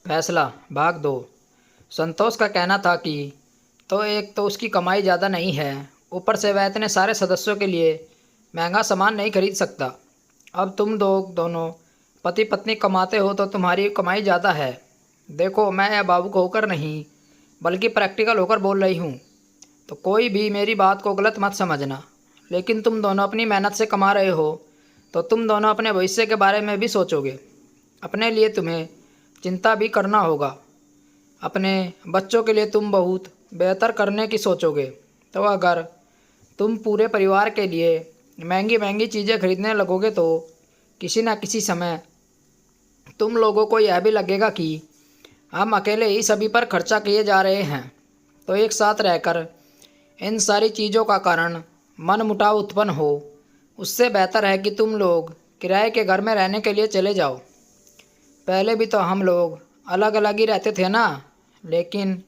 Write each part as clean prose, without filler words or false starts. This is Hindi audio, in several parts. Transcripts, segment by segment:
फैसला भाग दो। संतोष का कहना था कि तो एक तो उसकी कमाई ज़्यादा नहीं है, ऊपर से वह इतने सारे सदस्यों के लिए महंगा सामान नहीं खरीद सकता। अब तुम दोनों पति पत्नी कमाते हो तो तुम्हारी कमाई ज़्यादा है। देखो, मैं यह भावुक होकर नहीं बल्कि प्रैक्टिकल होकर बोल रही हूँ, तो कोई भी मेरी बात को गलत मत समझना। लेकिन तुम दोनों अपनी मेहनत से कमा रहे हो तो तुम दोनों अपने भविष्य के बारे में भी सोचोगे। अपने लिए तुम्हें चिंता भी करना होगा। अपने बच्चों के लिए तुम बहुत बेहतर करने की सोचोगे। तो अगर तुम पूरे परिवार के लिए महंगी महंगी चीज़ें खरीदने लगोगे तो किसी न किसी समय तुम लोगों को यह भी लगेगा कि हम अकेले ही सभी पर खर्चा किए जा रहे हैं। तो एक साथ रहकर इन सारी चीज़ों का कारण मनमुटाव उत्पन्न हो, उससे बेहतर है कि तुम लोग किराए के घर में रहने के लिए चले जाओ। पहले भी तो हम लोग अलग अलग ही रहते थे ना, लेकिन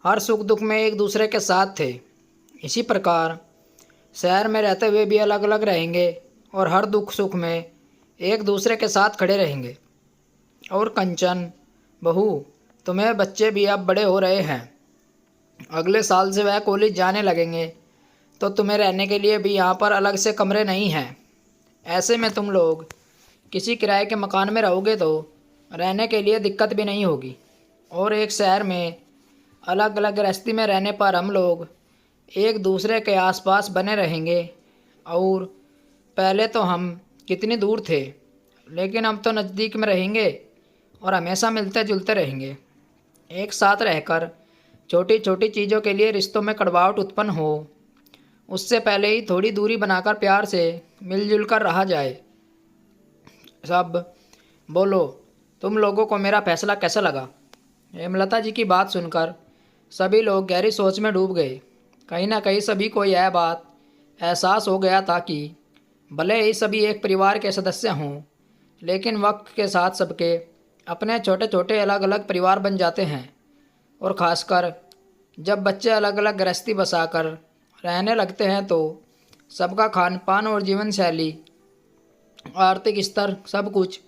हर सुख दुख में एक दूसरे के साथ थे। इसी प्रकार शहर में रहते हुए भी अलग अलग रहेंगे और हर दुख सुख में एक दूसरे के साथ खड़े रहेंगे। और कंचन बहू, तुम्हें बच्चे भी अब बड़े हो रहे हैं, अगले साल से वह कॉलेज जाने लगेंगे, तो तुम्हें रहने के लिए भी यहाँ पर अलग से कमरे नहीं हैं। ऐसे में तुम लोग किसी किराए के मकान में रहोगे तो रहने के लिए दिक्कत भी नहीं होगी। और एक शहर में अलग अलग गृहस्थी में रहने पर हम लोग एक दूसरे के आसपास बने रहेंगे। और पहले तो हम कितनी दूर थे, लेकिन अब तो नज़दीक में रहेंगे और हमेशा मिलते जुलते रहेंगे। एक साथ रहकर छोटी छोटी चीज़ों के लिए रिश्तों में कड़वाहट उत्पन्न हो, उससे पहले ही थोड़ी दूरी बनाकर प्यार से मिलजुल कर रहा जाए। सब बोलो, तुम लोगों को मेरा फैसला कैसा लगा? हेमलता जी की बात सुनकर सभी लोग गहरी सोच में डूब गए। कहीं ना कहीं सभी को यह बात एहसास हो गया था कि भले ही सभी एक परिवार के सदस्य हों, लेकिन वक्त के साथ सबके अपने छोटे छोटे अलग अलग परिवार बन जाते हैं। और ख़ासकर जब बच्चे अलग अलग गृहस्थी बसाकर रहने लगते हैं तो सबका खान पान और जीवन शैली, आर्थिक स्तर, सब कुछ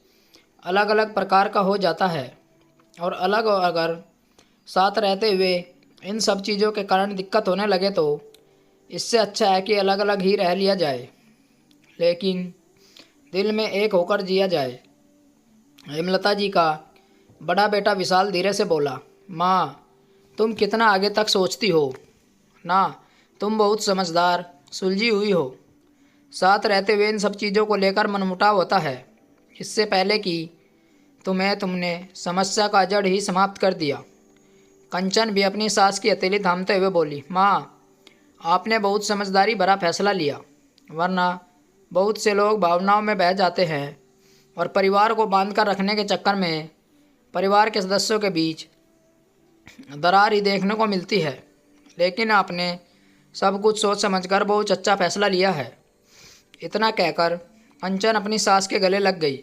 अलग अलग प्रकार का हो जाता है। और अलग अगर साथ रहते हुए इन सब चीज़ों के कारण दिक्कत होने लगे तो इससे अच्छा है कि अलग अलग ही रह लिया जाए, लेकिन दिल में एक होकर जिया जाए। हेमलता जी का बड़ा बेटा विशाल धीरे से बोला, माँ, तुम कितना आगे तक सोचती हो ना। तुम बहुत समझदार सुलझी हुई हो। साथ रहते हुए इन सब चीज़ों को लेकर मनमुटाव होता है। इससे पहले कि तुमने समस्या का जड़ ही समाप्त कर दिया। कंचन भी अपनी सास की हथेली थामते हुए बोली, माँ, आपने बहुत समझदारी भरा फैसला लिया, वरना बहुत से लोग भावनाओं में बह जाते हैं और परिवार को बांध कर रखने के चक्कर में परिवार के सदस्यों के बीच दरार ही देखने को मिलती है। लेकिन आपने सब कुछ सोच समझकर बहुत अच्छा फैसला लिया है। इतना कहकर कंचन अपनी सास के गले लग गई।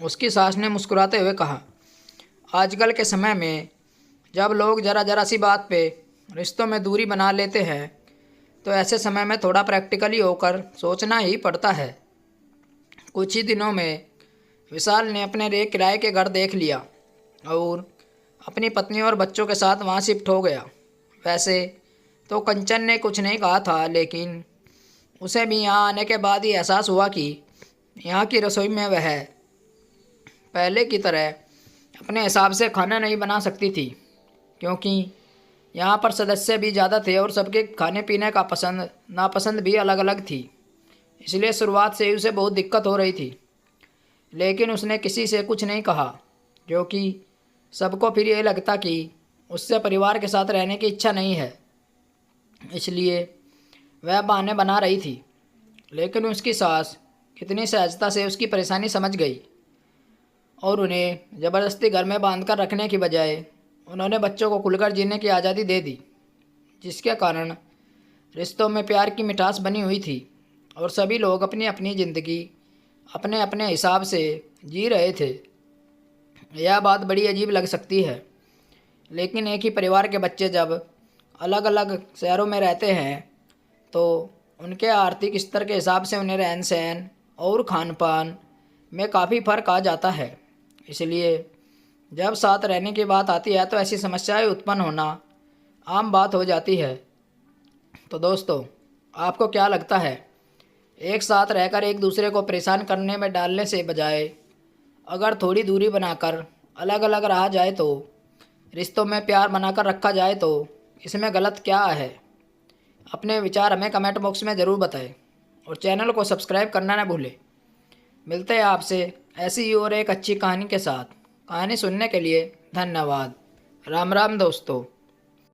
उसकी सास ने मुस्कुराते हुए कहा, आजकल के समय में जब लोग ज़रा ज़रा सी बात पे रिश्तों में दूरी बना लेते हैं, तो ऐसे समय में थोड़ा प्रैक्टिकली होकर सोचना ही पड़ता है। कुछ ही दिनों में विशाल ने अपने लिए किराए के घर देख लिया और अपनी पत्नी और बच्चों के साथ वहाँ शिफ्ट हो गया। वैसे तो कंचन ने कुछ नहीं कहा था, लेकिन उसे भी यहाँ आने के बाद ही एहसास हुआ कि यहाँ की रसोई में वह पहले की तरह अपने हिसाब से खाना नहीं बना सकती थी, क्योंकि यहाँ पर सदस्य भी ज़्यादा थे और सबके खाने पीने का पसंद नापसंद भी अलग अलग थी। इसलिए शुरुआत से ही उसे बहुत दिक्कत हो रही थी, लेकिन उसने किसी से कुछ नहीं कहा, क्योंकि सबको फिर ये लगता कि उससे परिवार के साथ रहने की इच्छा नहीं है। इसलिए वह बहाने बना रही थी। लेकिन उसकी सास कितनी सहजता से उसकी परेशानी समझ गई और उन्हें ज़बरदस्ती घर में बांध कर रखने की बजाय उन्होंने बच्चों को खुलकर जीने की आज़ादी दे दी, जिसके कारण रिश्तों में प्यार की मिठास बनी हुई थी और सभी लोग अपनी अपनी ज़िंदगी अपने अपने हिसाब से जी रहे थे। यह बात बड़ी अजीब लग सकती है, लेकिन एक ही परिवार के बच्चे जब अलग अलग शहरों में रहते हैं तो उनके आर्थिक स्तर के हिसाब से उन्हें रहन सहन और खान पान में काफ़ी फ़र्क आ जाता है। इसलिए जब साथ रहने की बात आती है तो ऐसी समस्याएं उत्पन्न होना आम बात हो जाती है। तो दोस्तों, आपको क्या लगता है, एक साथ रहकर एक दूसरे को परेशान करने में डालने से बजाय अगर थोड़ी दूरी बनाकर अलग अलग रहा जाए तो रिश्तों में प्यार बनाकर रखा जाए तो इसमें गलत क्या है? अपने विचार हमें कमेंट बॉक्स में ज़रूर बताएं और चैनल को सब्सक्राइब करना न भूलें। मिलते हैं आपसे ऐसी ही और एक अच्छी कहानी के साथ। कहानी सुनने के लिए धन्यवाद। राम राम दोस्तों।